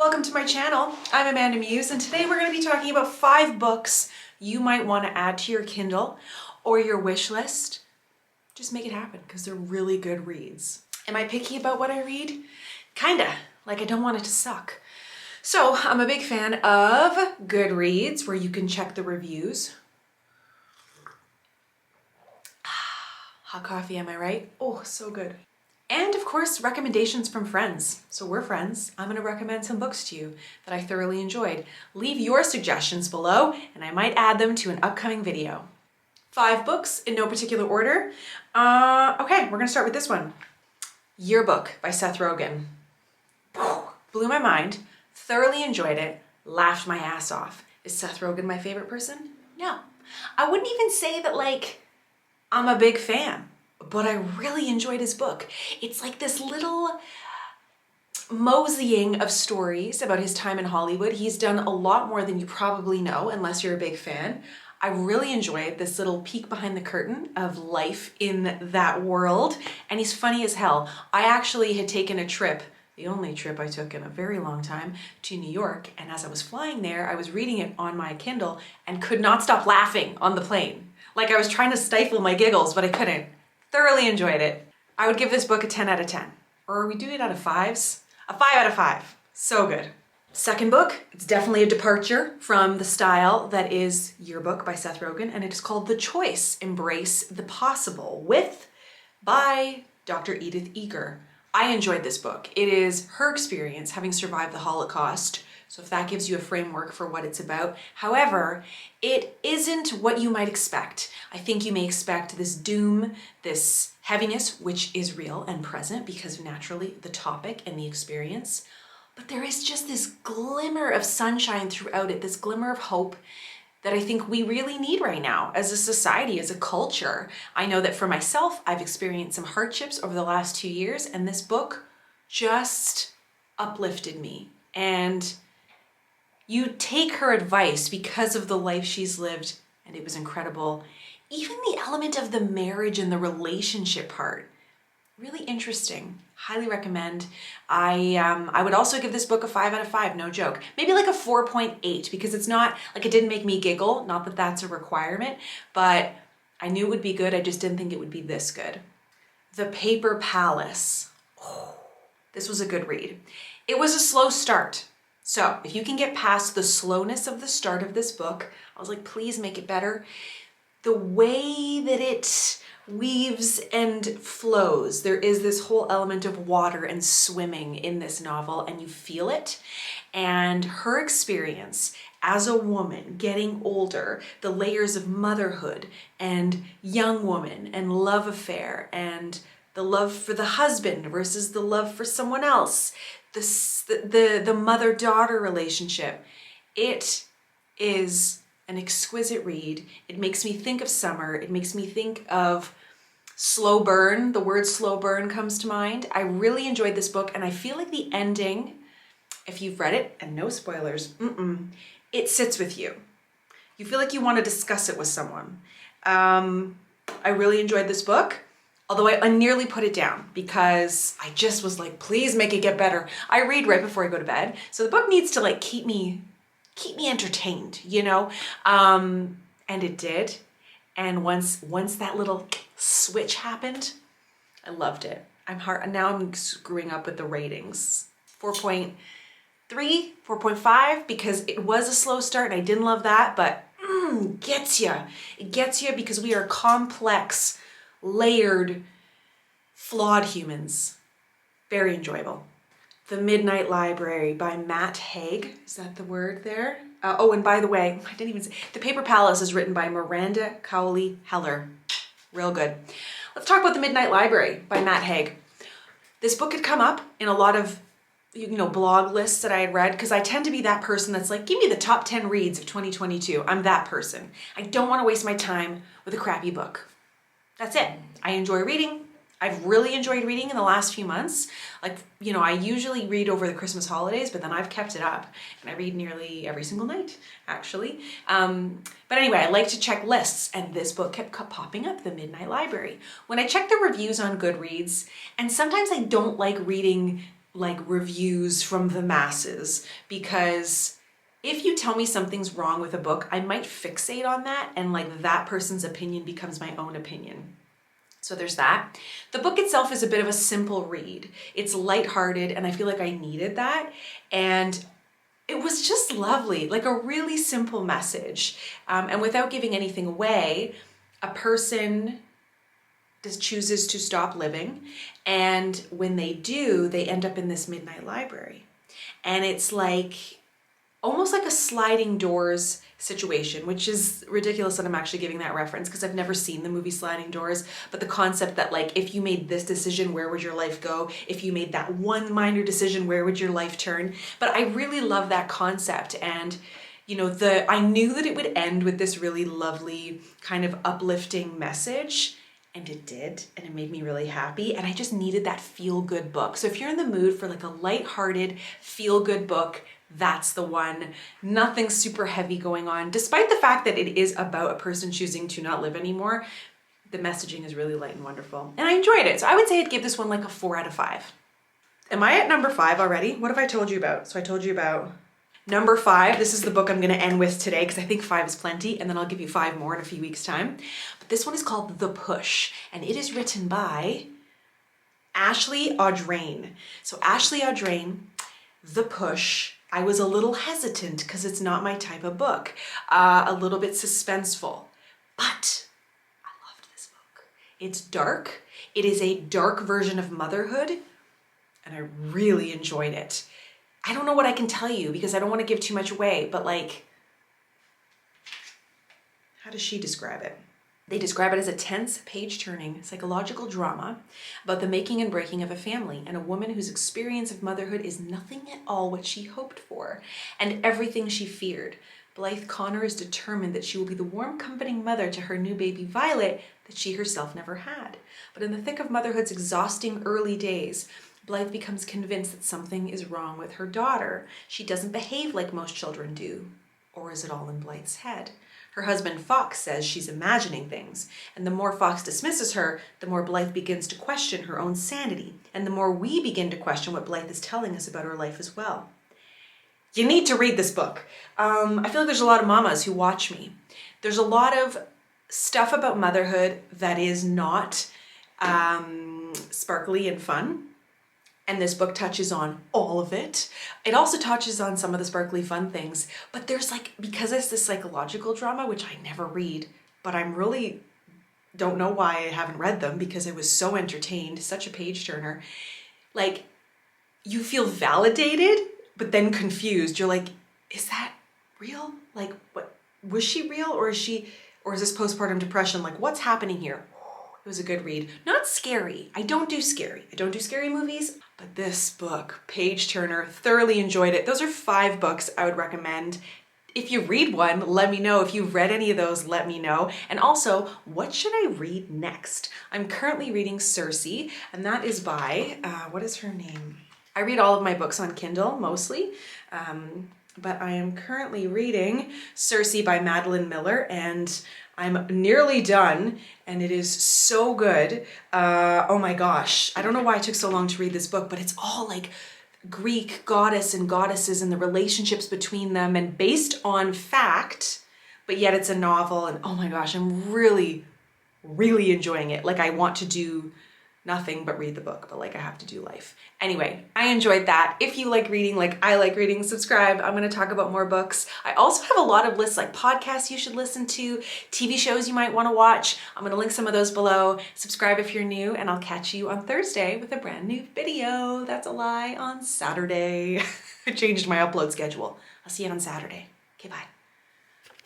Welcome to my channel. I'm AmandaMuse, and today we're going to be talking about 5 books you might want to add to your Kindle or your wish list. Just make it happen because they're really good reads. Am I picky about what I read? Kinda. Like, I don't want it to suck. So I'm a big fan of Goodreads, where you can check the reviews. Hot coffee, am I right? Oh, so good. And of course, recommendations from friends. So we're friends. I'm gonna recommend some books to you that I thoroughly enjoyed. Leave your suggestions below and I might add them to an upcoming video. 5 books in no particular order. Okay, we're gonna start with this one. Yearbook by Seth Rogan. Blew my mind, thoroughly enjoyed it, laughed my ass off. Is Seth Rogan my favorite person? No. I wouldn't even say that I'm a big fan, but I really enjoyed his book. It's like this little moseying of stories about his time in Hollywood. He's done a lot more than you probably know, unless you're a big fan. I really enjoyed this little peek behind the curtain of life in that world, and he's funny as hell. I actually had taken a trip, the only trip I took in a very long time, to New York, and as I was flying there, I was reading it on my Kindle and could not stop laughing on the plane. Like, I was trying to stifle my giggles, but I couldn't. Thoroughly enjoyed it. I would give this book a 10 out of 10. Or are we doing it out of 5s? A 5 out of 5. So good. Second book, it's definitely a departure from the style that is Yearbook by Seth Rogan, and it is called The Choice, Embrace the Possible, by Dr. Edith Eger. I enjoyed this book. It is her experience having survived the Holocaust, so if that gives you a framework for what it's about. However, it isn't what you might expect. I think you may expect this doom, this heaviness, which is real and present because of naturally the topic and the experience. But there is just this glimmer of sunshine throughout it, this glimmer of hope that I think we really need right now as a society, as a culture. I know that for myself, I've experienced some hardships over the last 2 years, and this book just uplifted me. And you take her advice because of the life she's lived, and it was incredible. Even the element of the marriage and the relationship part, really interesting. Highly recommend. I would also give this book a 5 out of 5, no joke. Maybe like a 4.8, because it's not, like, it didn't make me giggle, not that that's a requirement, but I knew it would be good, I just didn't think it would be this good. The Paper Palace. Oh, this was a good read. It was a slow start. So if you can get past the slowness of the start of this book, I was like, please make it better. The way that it weaves and flows, there is this whole element of water and swimming in this novel, and you feel it. And her experience as a woman getting older, the layers of motherhood and young woman and love affair and the love for the husband versus the love for someone else, the mother-daughter relationship. It is an exquisite read. It makes me think of summer. It makes me think of slow burn. The word slow burn comes to mind. I really enjoyed this book, and I feel like the ending, if you've read it, and no spoilers, it sits with you. You feel like you want to discuss it with someone. I really enjoyed this book. Although I nearly put it down because I just was like, please make it get better. I read right before I go to bed. So the book needs to like keep me entertained, you know? And it did. And once that little switch happened, I loved it. Now I'm screwing up with the ratings. 4.3, 4.5, because it was a slow start and I didn't love that, but gets you. It gets you because we are complex, layered, flawed humans. Very enjoyable. The Midnight Library by Haig. Is that the word there? Oh, and by the way, I didn't even say, The Paper Palace is written by Miranda, Cowley, Heller. Real good. Let's talk about The Midnight Library by Haig. This book had come up in a lot of, blog lists that I had read, because I tend to be that person that's like, give me the top 10 reads of 2022. I'm that person. I don't want to waste my time with a crappy book. That's it. I enjoy reading. I've really enjoyed reading in the last few months. I usually read over the Christmas holidays, but then I've kept it up and I read nearly every single night, actually. But anyway, I like to check lists, and this book kept popping up, The Midnight Library. When I check the reviews on Goodreads, and sometimes I don't like reading like reviews from the masses, because if you tell me something's wrong with a book, I might fixate on that, and like that person's opinion becomes my own opinion. So there's that. The book itself is a bit of a simple read. It's lighthearted, and I feel like I needed that. And it was just lovely, like a really simple message. And without giving anything away, a person just chooses to stop living. And when they do, they end up in this midnight library. And it's like, almost like a sliding doors situation, which is ridiculous that I'm actually giving that reference because I've never seen the movie Sliding Doors, but the concept that like, if you made this decision, where would your life go? If you made that one minor decision, where would your life turn? But I really love that concept. And you know, I knew that it would end with this really lovely kind of uplifting message, and it did, and it made me really happy. And I just needed that feel-good book. So if you're in the mood for like a lighthearted, feel-good book, that's the one. Nothing super heavy going on. Despite the fact that it is about a person choosing to not live anymore, the messaging is really light and wonderful. And I enjoyed it. So I would say I'd give this one like a 4 out of 5. Am I at number 5 already? What have I told you about? So I told you about number 5. This is the book I'm going to end with today because I think 5 is plenty, and then I'll give you 5 more in a few weeks' time. But this one is called The Push, and it is written by Ashley Audrain. So Ashley Audrain, The Push. I was a little hesitant because it's not my type of book, a little bit suspenseful, but I loved this book. It's dark. It is a dark version of motherhood, and I really enjoyed it. I don't know what I can tell you because I don't want to give too much away, but like, how does she describe it? They describe it as a tense, page-turning psychological drama about the making and breaking of a family and a woman whose experience of motherhood is nothing at all what she hoped for and everything she feared. Blythe Connor is determined that she will be the warm, comforting mother to her new baby Violet that she herself never had. But in the thick of motherhood's exhausting early days, Blythe becomes convinced that something is wrong with her daughter. She doesn't behave like most children do. Or is it all in Blythe's head? Her husband Fox says she's imagining things, and the more Fox dismisses her, the more Blythe begins to question her own sanity, and the more we begin to question what Blythe is telling us about her life as well. You need to read this book. I feel like there's a lot of mamas who watch me. There's a lot of stuff about motherhood that is not sparkly and fun. And this book touches on all of it. It also touches on some of the sparkly fun things, but there's like, because it's this psychological drama, which I never read, but I'm really don't know why I haven't read them because I was so entertained, such a page turner. Like, you feel validated, but then confused. You're like, is that real? Like, what, was she real, or is this postpartum depression? Like, what's happening here? It was a good read. Not scary. I don't do scary movies, but this book, page turner, thoroughly enjoyed it. Those are 5 books I would recommend. If you read one, let me know. If you've read any of those, let me know. And also, what should I read next? I'm currently reading Circe, and that is by, what is her name? I read all of my books on Kindle, mostly. But I am currently reading Circe by Madeline Miller, and I'm nearly done, and it is so good. Oh my gosh. I don't know why it took so long to read this book, but it's all like Greek goddess and goddesses and the relationships between them, and based on fact, but yet it's a novel, and oh my gosh, I'm really, really enjoying it. Like, I want to do nothing but read the book, but like I have to do life. Anyway, I enjoyed that. If you like reading like I like reading, subscribe. I'm going to talk about more books. I also have a lot of lists, like podcasts you should listen to, TV shows you might want to watch. I'm going to link some of those below. Subscribe if you're new, and I'll catch you on Thursday with a brand new video. That's a lie, on Saturday. I changed my upload schedule. I'll see you on Saturday. Okay, bye.